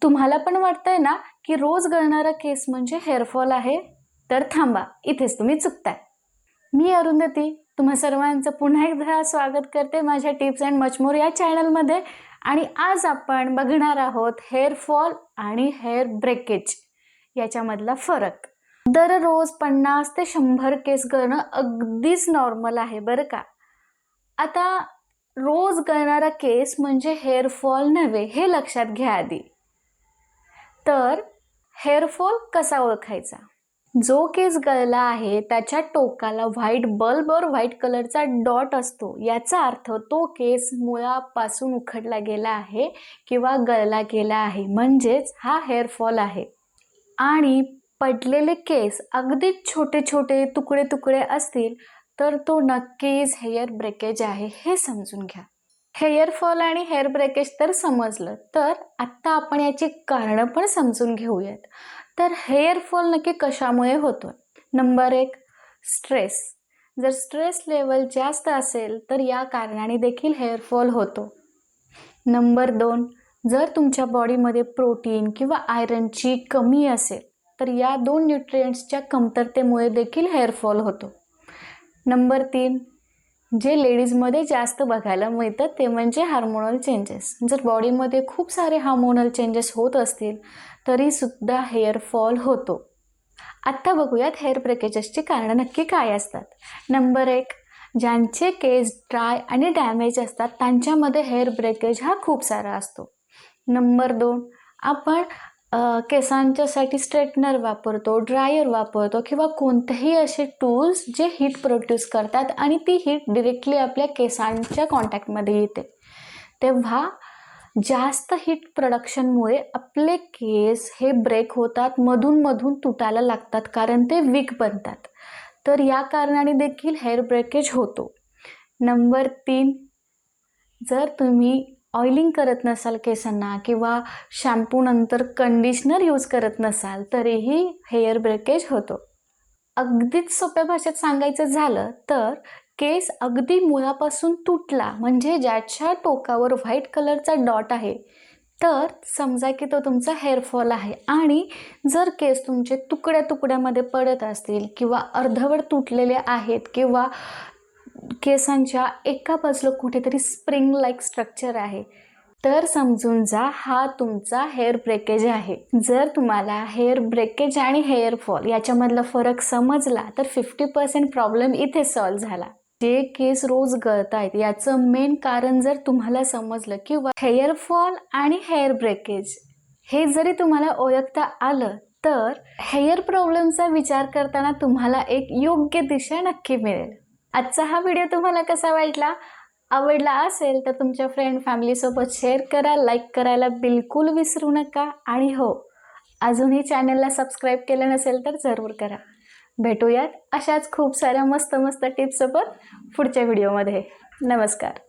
तुम्हाला पण वाटतंय ना की रोज गळणारा केस म्हणजे हेअरफॉल आहे? तर थांबा, इथेच तुम्ही चुकताय. मी अरुंधती तुम्हा सर्वांचं पुन्हा एकदा स्वागत करते माझ्या टिप्स अँड मच मोर या चॅनलमध्ये. आणि आज आपण बघणार आहोत हेअरफॉल आणि हेअर ब्रेकेज याच्यामधला फरक. दररोज 50 ते 100 केस गळणं अगदीच नॉर्मल आहे बरं का. आता रोज गळणारा केस म्हणजे हेअरफॉल नव्हे, हे लक्षात घ्या आधी. तर हेअरफॉल कसा ओळखायचा? जो केस गळला आहे त्याच्या टोकाला व्हाईट बल्बवर व्हाईट कलरचा डॉट असतो, याचा अर्थ तो केस मुळापासून उखडला गेला आहे किंवा गळला गेला आहे, म्हणजेच हा हेअरफॉल आहे. आणि पडलेले केस अगदी छोटे छोटे तुकडे तुकडे असतील तर तो नक्कीच हेअर ब्रेकेज आहे, हे समजून घ्या. हेअरफॉल आणि हेअर ब्रेकेज तर समजलं, तर आत्ता आपण याची कारणं पण समजून घेऊयात. तर हेअरफॉल नक्की कशामुळे होतो? Number 1, stress. जर स्ट्रेस लेवल जास्त असेल तर या कारणाने देखील हेअरफॉल होतो. नंबर 2, जर तुमच्या बॉडीमध्ये प्रोटीन किंवा आयरनची कमी असेल तर या 2 न्यूट्रिएंट्सच्या कमतरतेमुळे देखील हेअरफॉल होतो. नंबर 3, जे लेडीजमध्ये जास्त बघायला मिळतं ते म्हणजे हार्मोनल चेंजेस. जर बॉडीमध्ये खूप सारे हार्मोनल चेंजेस होत असतील तरीसुद्धा हेअरफॉल होतो. आत्ता बघूयात हेअर ब्रेकेजेसची कारणं नक्की काय असतात. नंबर 1, ज्यांचे केस ड्राय आणि डॅमेज असतात त्यांच्यामध्ये हेअर ब्रेकेज हा खूप सारा असतो. नंबर 2, आपण केसांच्यासाठी स्ट्रेटनर वापरतो, ड्रायर वापरतो किंवा कोणतेही असे टूल्स जे हीट प्रोड्यूस करतात आणि ती हीट डिरेक्टली आपल्या केसांच्या कॉन्टॅक्टमध्ये येते. तेव्हा जास्त हीट प्रोडक्शनमुळे आपले केस हे ब्रेक होतात, मधून मधून तुटायला लागतात, कारण ते वीक बनतात. तर या कारणाने देखील हेअर ब्रेकेज होतो. नंबर 3, जर तुम्ही ऑइलिंग करत नसाल केसांना किंवा शॅम्पू नंतर कंडिशनर यूज करत नसाल तरीही हेअर ब्रेकेज होतो. अगदीच सोप्या भाषेत सांगायचं झालं तर केस अगदी मुळापासून तुटला म्हणजे ज्याच्या टोकावर व्हाईट कलरचा डॉट आहे तर समजा की तो तुमचा हेअरफॉल आहे. आणि जर केस तुमचे तुकड्या तुकड्यामध्ये पडत असतील किंवा अर्धवट तुटलेले आहेत किंवा केसांच्या एका बाजूला कुठेतरी स्प्रिंग लाईक स्ट्रक्चर आहे तर समजून जा हा तुमचा हेअर ब्रेकेज आहे. जर तुम्हाला हेअर ब्रेकेज आणि हेअरफॉल याच्यामधला फरक समजला तर 50% प्रॉब्लेम इथे सॉल्व्ह झाला. जे केस रोज गळत आहेत याचं मेन कारण जर तुम्हाला समजलं किंवा हेअरफॉल आणि हेअर ब्रेकेज हे जरी तुम्हाला ओळखता आलं तर हेअर प्रॉब्लेमचा विचार करताना तुम्हाला एक योग्य दिशा नक्की मिळेल. आजचा हा व्हिडिओ तुम्हाला कसा वाटला? आवडला असेल तर तुमच्या फ्रेंड फॅमिलीसोबत शेअर करा, लाईक करायला बिलकुल विसरू नका. आणि हो, अजूनही चॅनलला सबस्क्राईब केलं नसेल तर जरूर करा. भेटूयात अशाच खूप साऱ्या मस्त मस्त टिप्ससोबत पुढच्या व्हिडिओमध्ये. नमस्कार.